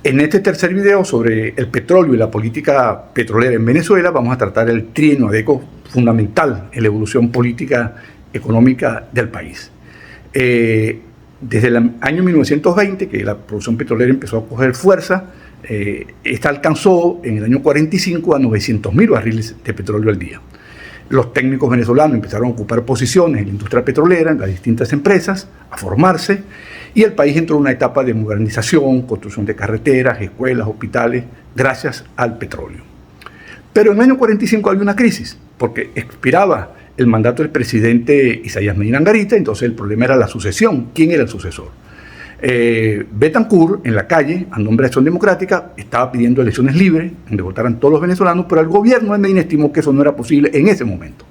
En este tercer video sobre el petróleo y la política petrolera en Venezuela vamos a tratar el trienio ADECO fundamental en la evolución política económica del país. Desde el año 1920, que la producción petrolera empezó a coger fuerza, esta alcanzó en el año 45 a 900.000 barriles de petróleo al día. Los técnicos venezolanos empezaron a ocupar posiciones en la industria petrolera, en las distintas empresas, a formarse, y el país entró en una etapa de modernización, construcción de carreteras, escuelas, hospitales, gracias al petróleo. Pero en el año 45 había una crisis, porque expiraba el mandato del presidente Isaías Medina Angarita, entonces el problema era la sucesión. ¿Quién era el sucesor? Betancur, en la calle, a nombre de Acción Democrática, estaba pidiendo elecciones libres, donde votaran todos los venezolanos, pero el gobierno de Medina estimó que eso no era posible en ese momento.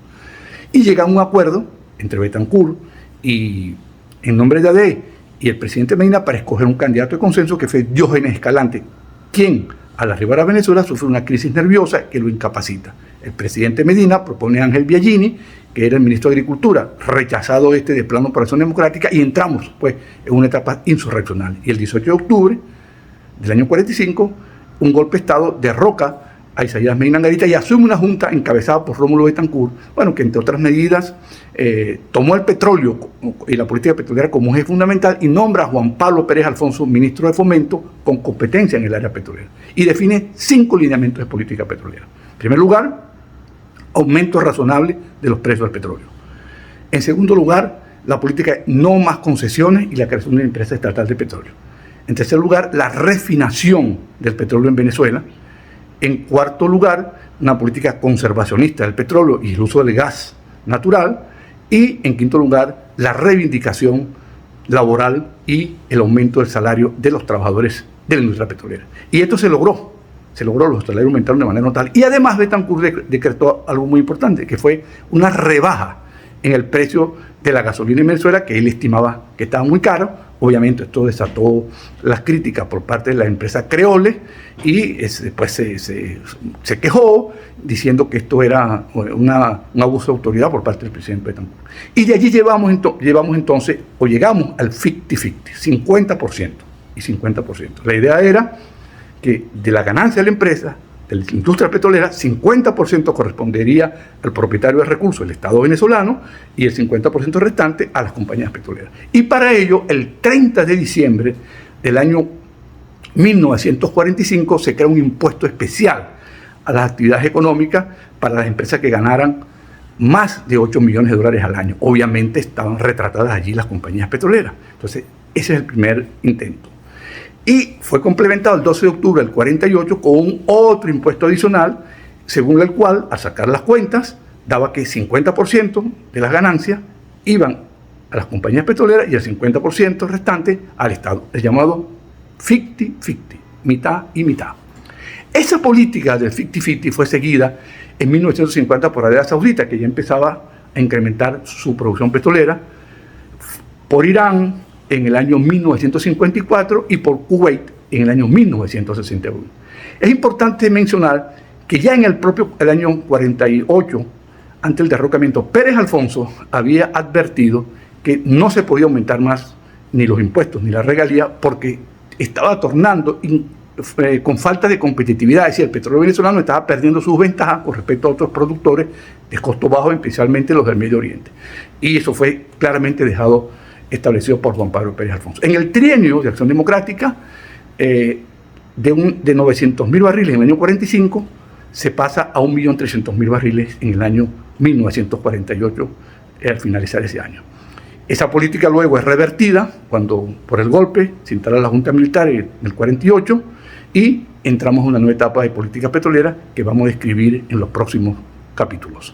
Y llega a un acuerdo entre Betancur y, en nombre de ADE, y el presidente Medina para escoger un candidato de consenso que fue Diógenes Escalante, quien al arribar a Venezuela sufre una crisis nerviosa que lo incapacita. El presidente Medina propone a Ángel Biagini, que era el ministro de Agricultura, rechazado de plano por Acción Democrática, y entramos pues en una etapa insurreccional. Y el 18 de octubre del año 45, un golpe de Estado derroca a Isaías Medina Angarita y asume una junta encabezada por Rómulo Betancur, bueno, que entre otras medidas tomó el petróleo y la política petrolera como eje fundamental y nombra a Juan Pablo Pérez Alfonso ministro de Fomento con competencia en el área petrolera y define 5 lineamientos de política petrolera. En primer lugar, aumento razonable de los precios del petróleo. En segundo lugar, la política de no más concesiones y la creación de una empresa estatal de petróleo. En tercer lugar, la refinación del petróleo en Venezuela. En cuarto lugar, una política conservacionista del petróleo y el uso del gas natural. Y en quinto lugar, la reivindicación laboral y el aumento del salario de los trabajadores de la industria petrolera. Y esto se logró, los salarios aumentaron de manera notable. Y además Betancur decretó algo muy importante, que fue una rebaja en el precio de la gasolina en Venezuela, que él estimaba que estaba muy caro. Obviamente esto desató las críticas por parte de la empresa Creole y después se quejó diciendo que esto era un abuso de autoridad por parte del presidente Betancur. Y de allí llegamos al 50-50, 50% y 50%. La idea era que de la ganancia de la empresa, de la industria petrolera, 50% correspondería al propietario del recurso, el Estado venezolano, y el 50% restante a las compañías petroleras. Y para ello, el 30 de diciembre del año 1945 se crea un impuesto especial a las actividades económicas para las empresas que ganaran más de $8 millones al año. Obviamente estaban retratadas allí las compañías petroleras. Entonces, ese es el primer intento. Y fue complementado el 12 de octubre del 48 con otro impuesto adicional, según el cual, al sacar las cuentas, daba que 50% de las ganancias iban a las compañías petroleras y el 50% restante al Estado, el llamado 50-50, mitad y mitad. Esa política del 50-50 fue seguida en 1950 por Arabia Saudita, que ya empezaba a incrementar su producción petrolera, por Irán en el año 1954 y por Kuwait en el año 1961. Es importante mencionar que ya en el año 48, ante el derrocamiento, Pérez Alfonso había advertido que no se podía aumentar más ni los impuestos ni la regalía porque estaba tornando con falta de competitividad, es decir, el petróleo venezolano estaba perdiendo sus ventajas con respecto a otros productores de costo bajo, especialmente los del Medio Oriente. Y eso fue claramente establecido por Juan Pablo Pérez Alfonso. En el trienio de Acción Democrática, de 900.000 barriles en el año 45, se pasa a 1.300.000 barriles en el año 1948, al finalizar ese año. Esa política luego es revertida cuando, por el golpe, se instala la Junta Militar en el 48 y entramos en una nueva etapa de política petrolera que vamos a describir en los próximos capítulos.